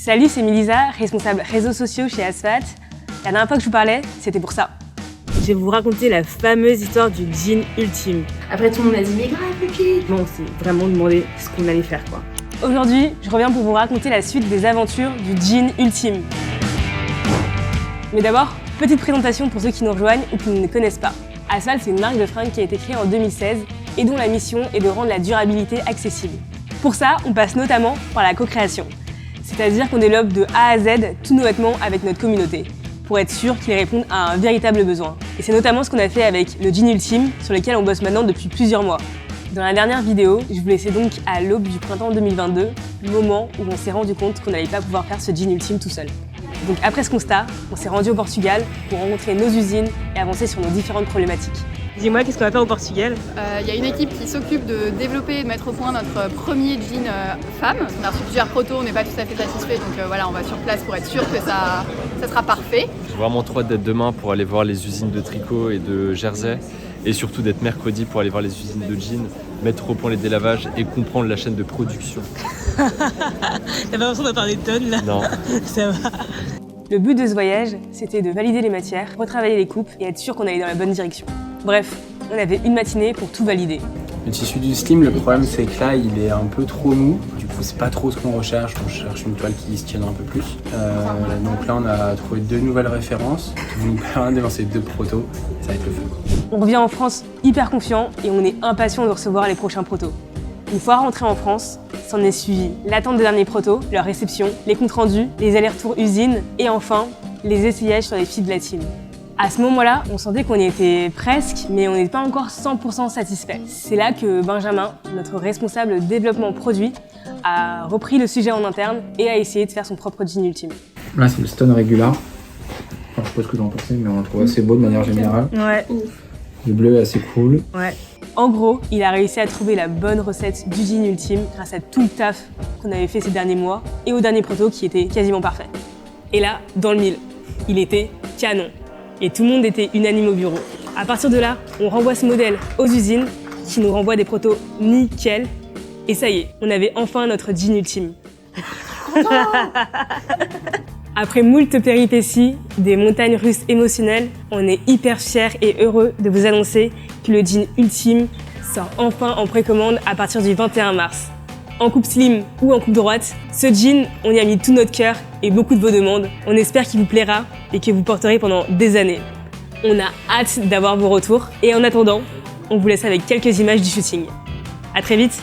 Salut, c'est Melisa, responsable réseaux sociaux chez Asphalt. La dernière fois que je vous parlais, c'était pour ça. Je vais vous raconter la fameuse histoire du jean ultime. Après tout le monde a dit mais grave Lucky. Bon, on s'est vraiment demandé ce qu'on allait faire quoi. Aujourd'hui, je reviens pour vous raconter la suite des aventures du jean ultime. Mais d'abord, petite présentation pour ceux qui nous rejoignent ou qui ne nous connaissent pas. Asphalt, c'est une marque de fringues qui a été créée en 2016 et dont la mission est de rendre la durabilité accessible. Pour ça, on passe notamment par la co-création. C'est-à-dire qu'on développe de A à Z tous nos vêtements avec notre communauté, pour être sûr qu'ils répondent à un véritable besoin. Et c'est notamment ce qu'on a fait avec le jean ultime, sur lequel on bosse maintenant depuis plusieurs mois. Dans la dernière vidéo, je vous laissais donc à l'aube du printemps 2022, le moment où on s'est rendu compte qu'on n'allait pas pouvoir faire ce jean ultime tout seul. Donc après ce constat, on s'est rendu au Portugal pour rencontrer nos usines et avancer sur nos différentes problématiques. Dis-moi, qu'est-ce qu'on va faire au Portugal? Il y a une équipe qui s'occupe de développer et de mettre au point notre premier jean femme. On a reçu plusieurs protos, on n'est pas tout à fait satisfait, donc voilà, on va sur place pour être sûr que ça sera parfait. J'ai vraiment trop hâte d'être demain pour aller voir les usines de tricot et de jersey, et surtout d'être mercredi pour aller voir les usines de jeans, mettre au point les délavages et comprendre la chaîne de production. T'as pas l'impression d'en parler de tonnes là? Non. Ça va. Le but de ce voyage, c'était de valider les matières, retravailler les coupes et être sûr qu'on allait dans la bonne direction. Bref, on avait une matinée pour tout valider. Le tissu du slim, le problème c'est que là il est un peu trop mou, du coup c'est pas trop ce qu'on cherche une toile qui se tienne un peu plus. Donc là on a trouvé 2 nouvelles références, qui vont nous permettre de lancer 2 protos, ça va être le feu. On revient en France hyper confiant et on est impatient de recevoir les prochains protos. Une fois rentré en France, s'en est suivi l'attente des derniers protos, leur réception, les comptes rendus, les allers-retours usines et enfin les essayages sur les fils de la team. À ce moment-là, on sentait qu'on y était presque, mais on n'était pas encore 100% satisfait. C'est là que Benjamin, notre responsable développement produit, a repris le sujet en interne et a essayé de faire son propre jean ultime. Là c'est le Stone Regular. Enfin, je sais pas ce que vous en pensez, mais on le trouve assez beau de manière générale. Ouais. Le bleu est assez cool. Ouais. En gros, il a réussi à trouver la bonne recette du jean ultime grâce à tout le taf qu'on avait fait ces derniers mois et au dernier proto qui était quasiment parfait. Et là, dans le mille, il était canon. Et tout le monde était unanime au bureau. À partir de là, on renvoie ce modèle aux usines qui nous renvoient des protos nickel. Et ça y est, on avait enfin notre jean ultime. Après moult péripéties, des montagnes russes émotionnelles, on est hyper fiers et heureux de vous annoncer que le jean ultime sort enfin en précommande à partir du 21 mars. En coupe slim ou en coupe droite, ce jean, on y a mis tout notre cœur et beaucoup de vos demandes. On espère qu'il vous plaira et que vous porterez pendant des années. On a hâte d'avoir vos retours et en attendant, on vous laisse avec quelques images du shooting. À très vite!